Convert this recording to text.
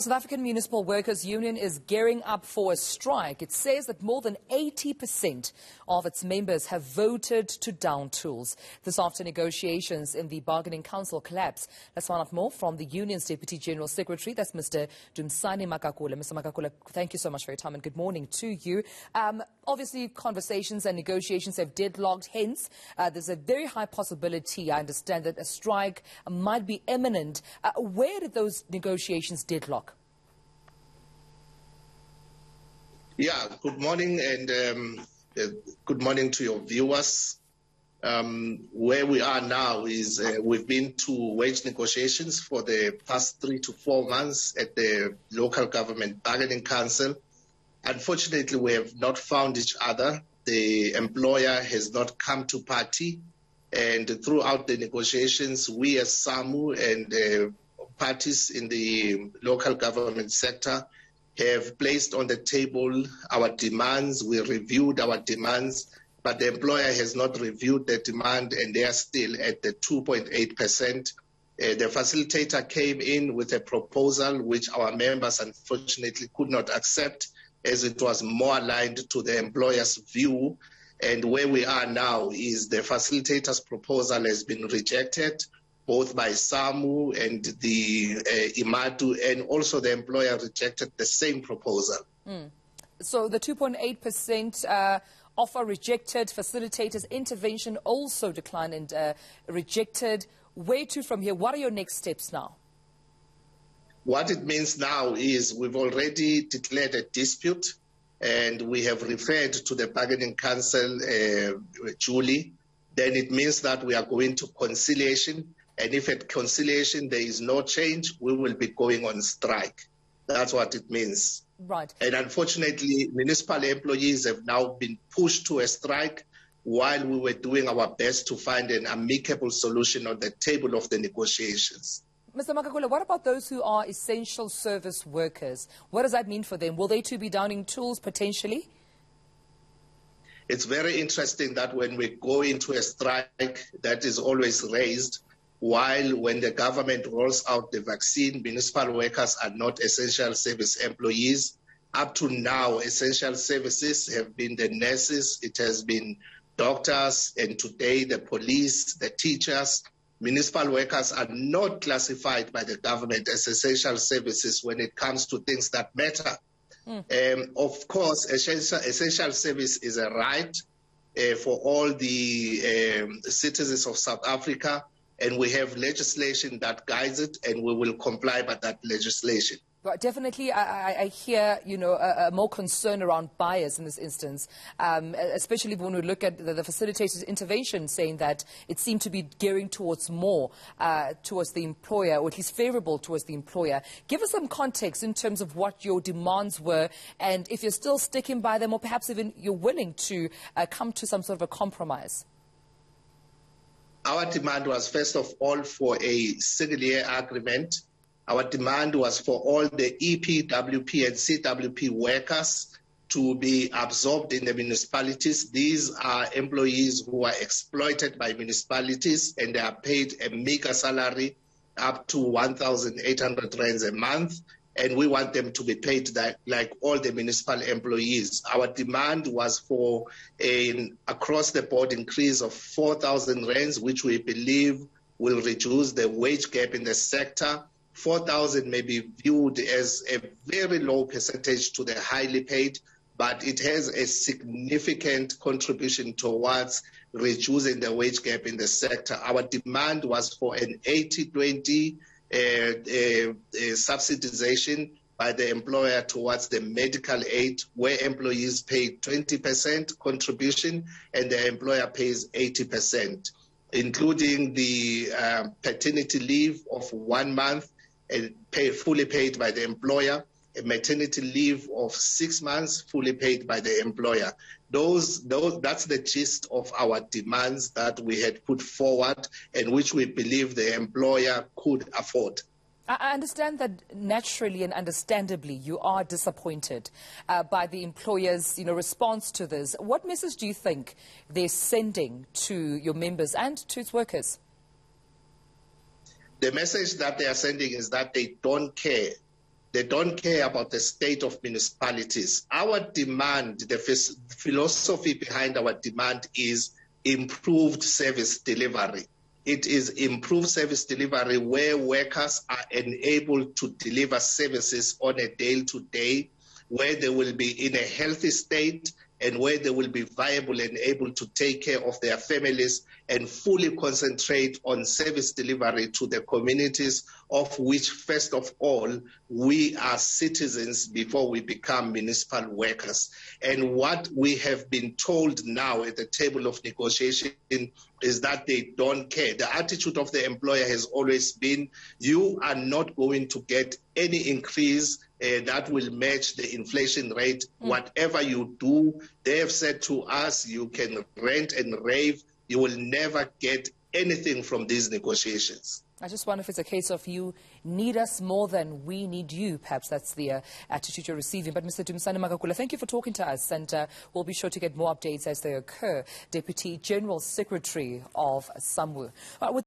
South African Municipal Workers Union is gearing up for a strike. It says that more than 80% of its members have voted to down tools. This after negotiations in the bargaining council collapse. Let's find out more from the union's Deputy General Secretary. That's Mr. Dumisane Magagula. Mr. Magagula, thank you so much for your time and good morning to you. Obviously, conversations and negotiations have deadlocked. Hence, there's a very high possibility, I understand, that a strike might be imminent. Where did those negotiations deadlock? Yeah, good morning and good morning to your viewers. Where we are now is we've been to wage negotiations for the past 3 to 4 months at the local government bargaining council. Unfortunately, we have not found each other. The employer has not come to party, and throughout the negotiations, we as SAMU and parties in the local government sector have placed on the table our demands. We reviewed our demands, but the employer has not reviewed the demand, and they are still at the 2.8%. The facilitator came in with a proposal which our members unfortunately could not accept, as it was more aligned to the employer's view. And where we are now is the facilitator's proposal has been rejected, both by SAMU and the IMATU, and also the employer rejected the same proposal. So the 2.8% offer rejected, facilitators' intervention also declined and rejected. Where to from here? What are your next steps now? What it means now is we've already declared a dispute, and we have referred to the bargaining council, Julie. Then it means that we are going to conciliation. And if at conciliation there is no change, we will be going on strike. That's what it means. Right. And unfortunately, municipal employees have now been pushed to a strike while we were doing our best to find an amicable solution on the table of the negotiations. Mr. Magagula, what about those who are essential service workers? What does that mean for them? Will they too be downing tools potentially? It's very interesting that when we go into a strike, that is always raised, while when the government rolls out the vaccine, municipal workers are not essential service employees. Up to now, essential services have been the nurses, it has been doctors, and today the police, the teachers. Municipal workers are not classified by the government as essential services when it comes to things that matter. Of course, essential service is a right for all the citizens of South Africa, and we have legislation that guides it, and we will comply by that legislation. But definitely, I hear, more concern around bias in this instance, especially when we look at the facilitator's intervention, saying that it seemed to be gearing towards more towards the employer, or at least favorable towards the employer. Give us some context in terms of what your demands were, and if you're still sticking by them, or perhaps even you're willing to come to some sort of a compromise. Our demand was, first of all, for a single-year agreement. Our demand was for all the EPWP and CWP workers to be absorbed in the municipalities. These are employees who are exploited by municipalities, and they are paid a meager salary up to 1,800 rands a month, and we want them to be paid like all the municipal employees. Our demand was for an across-the-board increase of 4,000 rands, which we believe will reduce the wage gap in the sector. 4,000 may be viewed as a very low percentage to the highly paid, but it has a significant contribution towards reducing the wage gap in the sector. Our demand was for an 80-20 subsidization by the employer towards the medical aid, where employees pay 20% contribution and the employer pays 80%, including the paternity leave of 1 month, fully paid by the employer, a maternity leave of 6 months, fully paid by the employer. That's the gist of our demands that we had put forward and which we believe the employer could afford. I understand that naturally and understandably you are disappointed by the employer's response to this. What message do you think they're sending to your members and to its workers? The message that they are sending is that they don't care They don't care about the state of municipalities. Our demand, the philosophy behind our demand is improved service delivery. It is improved service delivery where workers are enabled to deliver services on a day-to-day, where they will be in a healthy state and where they will be viable and able to take care of their families and fully concentrate on service delivery to the communities of which, first of all, we are citizens before we become municipal workers. And what we have been told now at the table of negotiation is that they don't care. The attitude of the employer has always been, you are not going to get any increase that will match the inflation rate. Whatever you do, they have said to us, you can rant and rave, you will never get anything from these negotiations. I just wonder if it's a case of you need us more than we need you. Perhaps that's the attitude you're receiving. But Mr. Dumisane Magagula, thank you for talking to us, and we'll be sure to get more updates as they occur. Deputy General Secretary of SAMWU.